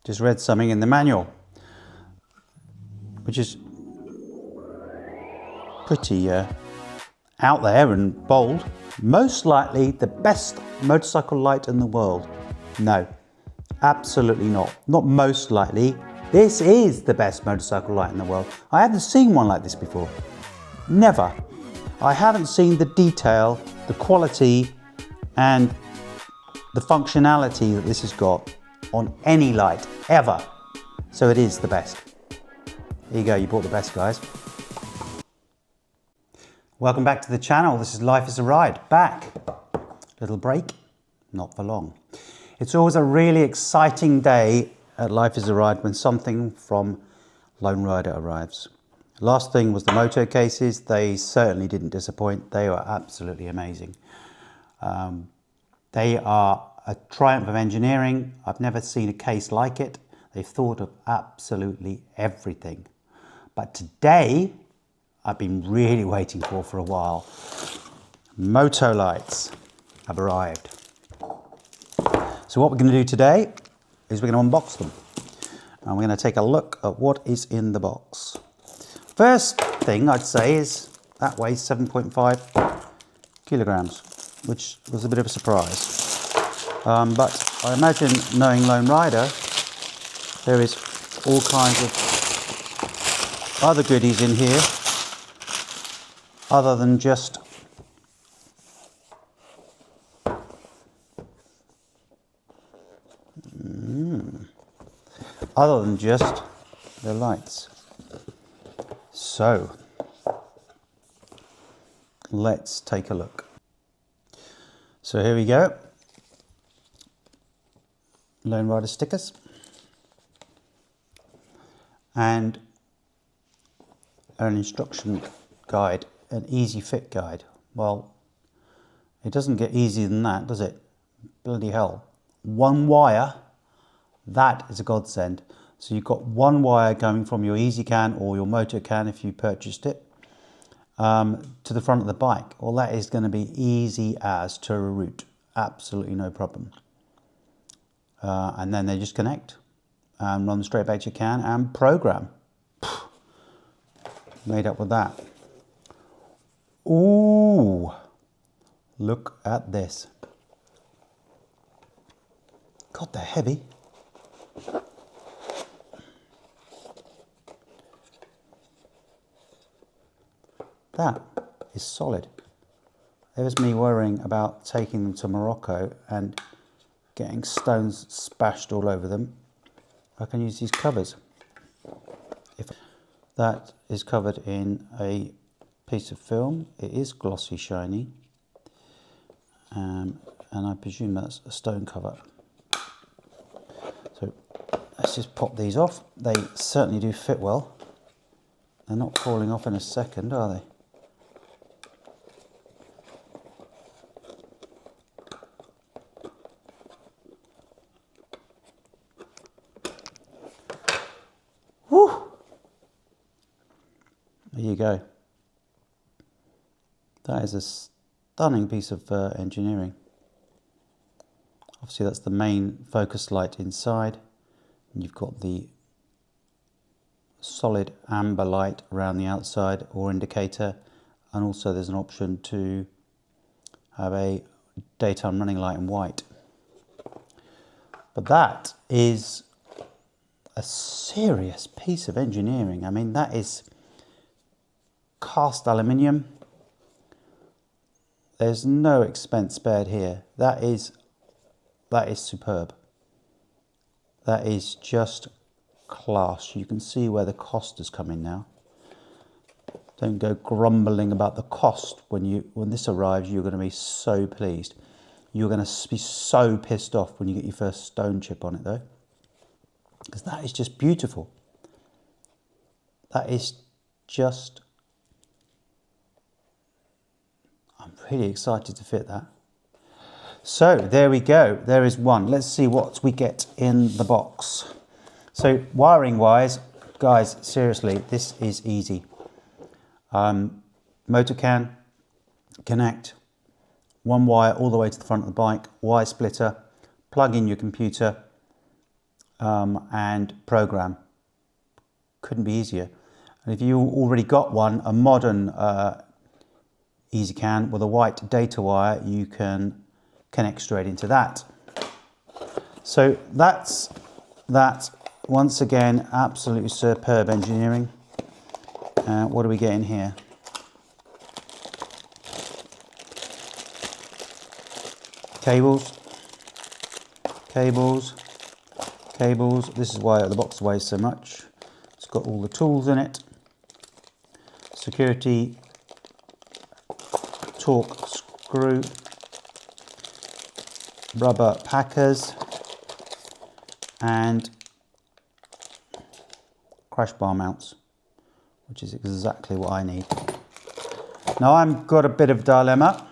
Just read something in the manual, which is pretty out there and bold. Most likely the best motorcycle light in the world. No, absolutely not. Not most likely. This is the best motorcycle light in the world. I haven't seen one like this before. Never. I haven't seen the detail, the quality, and the functionality that this has got on any light, ever. So it is the best. There you go, you bought the best, guys. Welcome back to the channel. This is Life is a Ride. Back. Little break, not for long. It's always a really exciting day at Life is a Ride when something from Lone Rider arrives. Last thing was the moto cases. They certainly didn't disappoint. They were absolutely amazing. They are a triumph of engineering. I've never seen a case like it. They've thought of absolutely everything. But today, I've been really waiting for a while. Motolights have arrived. So what we're going to do today is we're going to unbox them. And we're going to take a look at what is in the box. First thing I'd say is that weighs 7.5 kilograms, which was a bit of a surprise. But I imagine, knowing Lone Rider, there is all kinds of other goodies in here other than just the lights. So let's take a look. So here we go. Lone Rider stickers and an instruction guide, an easy fit guide. Well, it doesn't get easier than that, does it? Bloody hell. One wire, that is a godsend. So you've got one wire going from your easy can or your moto can if you purchased it to the front of the bike. Well, that is going to be easy as to a route. Absolutely no problem. And then they just connect and run straight back to your can and program. Made up with that. Ooh, look at this. God, they're heavy. That is solid. There's me worrying about taking them to Morocco and getting stones splashed all over them. I can use these covers. If that is covered in a piece of film, it is glossy shiny, and I presume that's a stone cover. So let's just pop these off. They certainly do fit well. They're not falling off in a second, are they? There you go. That is a stunning piece of engineering. Obviously that's the main focus light inside. And you've got the solid amber light around the outside or indicator, and also there's an option to have a daytime running light in white. But that is a serious piece of engineering. I mean, that is cast aluminium. There's no expense spared here. That is superb. That is just class. You can see where the cost has come in now. Don't go grumbling about the cost when this arrives. You're going to be so pleased. You're going to be so pissed off when you get your first stone chip on it, though, because that is just beautiful. That is just, I'm really excited to fit that. So there we go. There is one. Let's see what we get in the box. So wiring wise, guys, seriously, this is easy. Motor can, connect, one wire all the way to the front of the bike, wire splitter, plug in your computer, and program. Couldn't be easier. And if you already got one, a modern EasyCAN with a white data wire, you can connect straight into that. So that's that. Once again, absolutely superb engineering. What do we get in here? Cables, cables, cables. This is why the box weighs so much. It's got all the tools in it. Security torque screw, rubber packers, and crash bar mounts, which is exactly what I need. Now I've got a bit of a dilemma.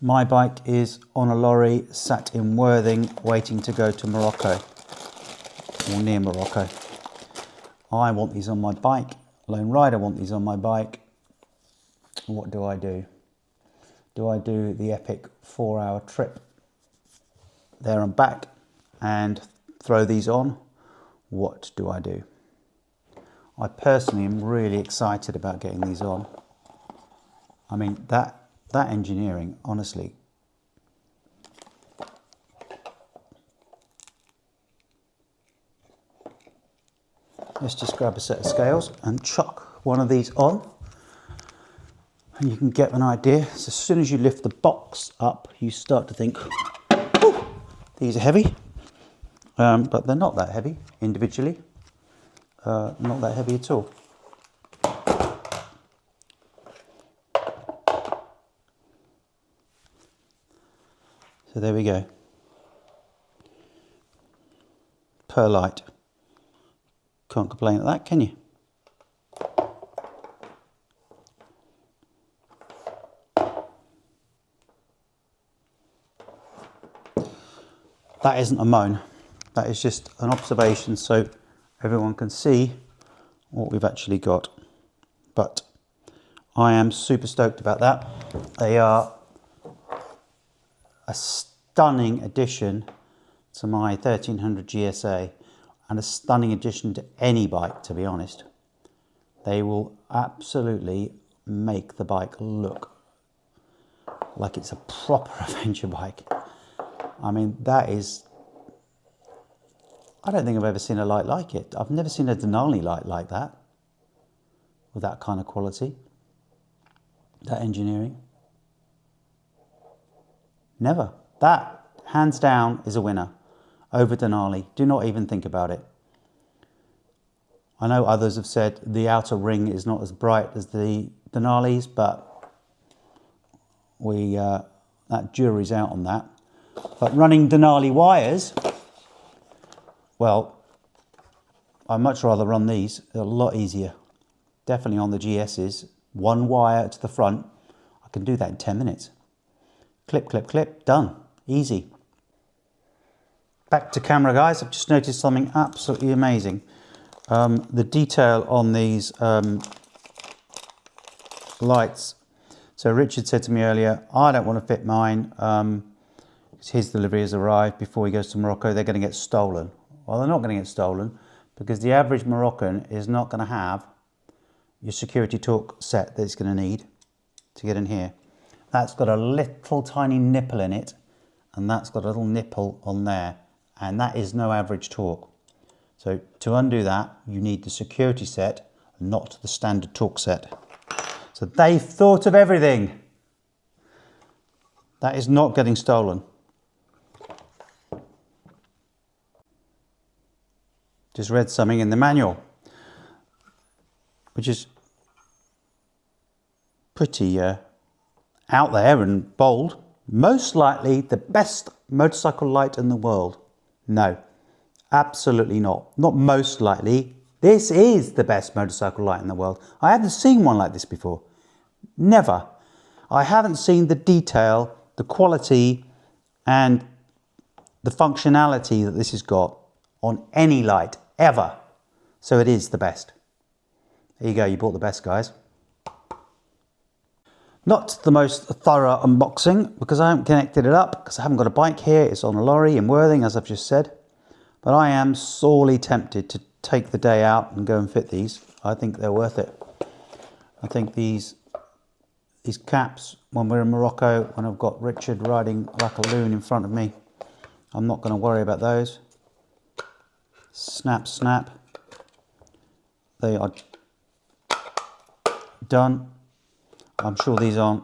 My bike is on a lorry sat in Worthing waiting to go to Morocco, or near Morocco. I want these on my bike. Lone Rider want these on my bike. What do I do? Do I do the epic 4-hour trip there and back and throw these on? What do I do? I personally am really excited about getting these on. I mean, that engineering, honestly. Let's just grab a set of scales and chuck one of these on. And you can get an idea. So as soon as you lift the box up, you start to think, oh, these are heavy. But they're not that heavy individually. Not that heavy at all. So there we go. Per light. Can't complain at that, can you? That isn't a moan. That is just an observation so everyone can see what we've actually got. But I am super stoked about that. They are a stunning addition to my 1300 GSA and a stunning addition to any bike, to be honest. They will absolutely make the bike look like it's a proper adventure bike. I mean, that is, I don't think I've ever seen a light like it. I've never seen a Denali light like that, with that kind of quality, that engineering. Never. That, hands down, is a winner over Denali. Do not even think about it. I know others have said the outer ring is not as bright as the Denali's, but that jury's out on that. But running Denali wires, well, I'd much rather run these. They're a lot easier. Definitely on the GS's. One wire to the front. I can do that in 10 minutes. Clip, clip, clip, done. Easy. Back to camera, guys. I've just noticed something absolutely amazing. The detail on these lights. So Richard said to me earlier, I don't want to fit mine. His delivery has arrived before he goes to Morocco. They're going to get stolen. Well, they're not going to get stolen because the average Moroccan is not going to have your security torque set that it's going to need to get in here. That's got a little tiny nipple in it, and that's got a little nipple on there, and that is no average torque. So to undo that, you need the security set, not the standard torque set. So they've thought of everything. That is not getting stolen. Just read something in the manual, which is pretty out there and bold. Most likely the best motorcycle light in the world. No, absolutely not. Not most likely. This is the best motorcycle light in the world. I haven't seen one like this before. Never. I haven't seen the detail, the quality, and the functionality that this has got on any light ever. So it is the best. There you go, you bought the best, guys. Not the most thorough unboxing because I haven't connected it up because I haven't got a bike here. It's on a lorry in Worthing, as I've just said. But I am sorely tempted to take the day out and go and fit these. I think they're worth it. I think these caps, when we're in Morocco, when I've got Richard riding like a loon in front of me, I'm not going to worry about those. Snap, snap. They are done. I'm sure these aren't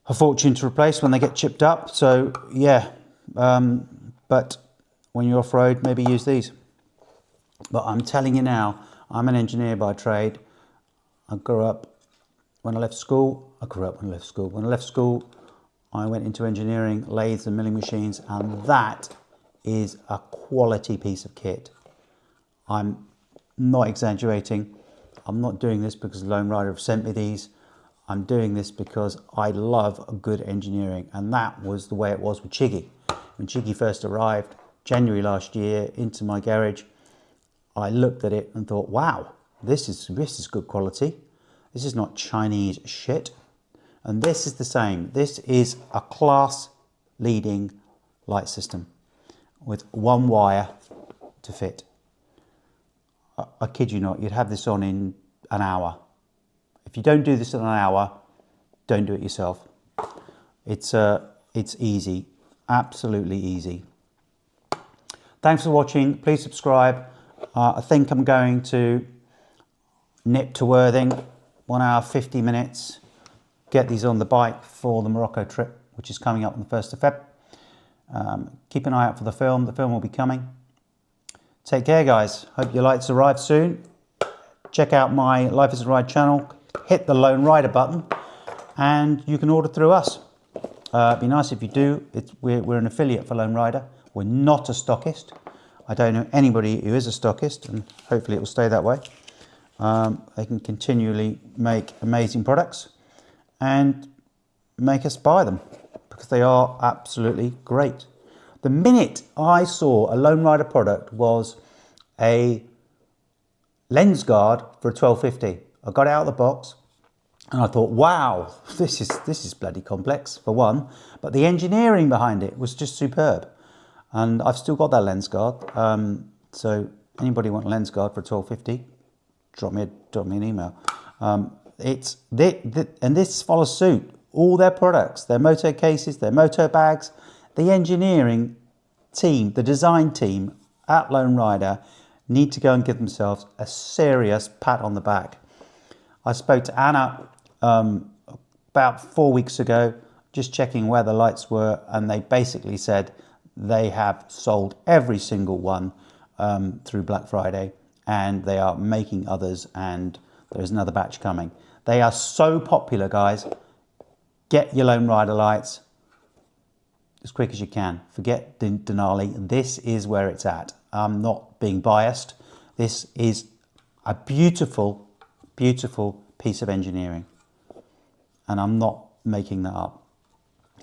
a fortune to replace when they get chipped up. So yeah, but when you're off-road, maybe use these. But I'm telling you now, I'm an engineer by trade. I grew up when I left school. When I left school, I went into engineering, lathes and milling machines, and that is a quality piece of kit. I'm not exaggerating. I'm not doing this because Lone Rider have sent me these. I'm doing this because I love good engineering, and that was the way it was with Chiggy. When Chiggy first arrived, January last year, into my garage, I looked at it and thought, wow, this is good quality. This is not Chinese shit. And this is the same. This is a class leading light system with one wire to fit. I kid you not, you'd have this on in an hour. If you don't do this in an hour, don't do it yourself. It's easy, absolutely easy. Thanks for watching. Please subscribe. I think I'm going to nip to Worthing, 1 hour, 50 minutes. Get these on the bike for the Morocco trip, which is coming up on the 1st of Feb. Keep an eye out for the film. The film will be coming. Take care, guys. Hope your lights arrive soon. Check out my Life is a Ride channel. Hit the Lone Rider button, and you can order through us. It'd be nice if you do. We're an affiliate for Lone Rider. We're not a stockist. I don't know anybody who is a stockist, and hopefully it will stay that way. They can continually make amazing products and make us buy them because they are absolutely great. The minute I saw a Lone Rider product was a lens guard for a 1250. I got it out of the box and I thought, wow, this is bloody complex for one, but the engineering behind it was just superb. And I've still got that lens guard. So anybody want a lens guard for a 1250, drop me an email. And this follows suit. All their products, their moto cases, their moto bags, the engineering team, the design team at Lone Rider need to go and give themselves a serious pat on the back. I spoke to Anna about 4 weeks ago, just checking where the lights were, and they basically said they have sold every single one through Black Friday, and they are making others, and there's another batch coming. They are so popular, guys. Get your Lone Rider lights as quick as you can. Forget Denali. This is where it's at. I'm not being biased. This is a beautiful, beautiful piece of engineering. And I'm not making that up.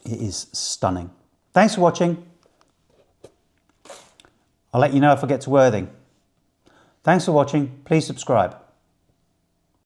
It is stunning. Thanks for watching. I'll let you know if I get to Worthing. Thanks for watching. Please subscribe.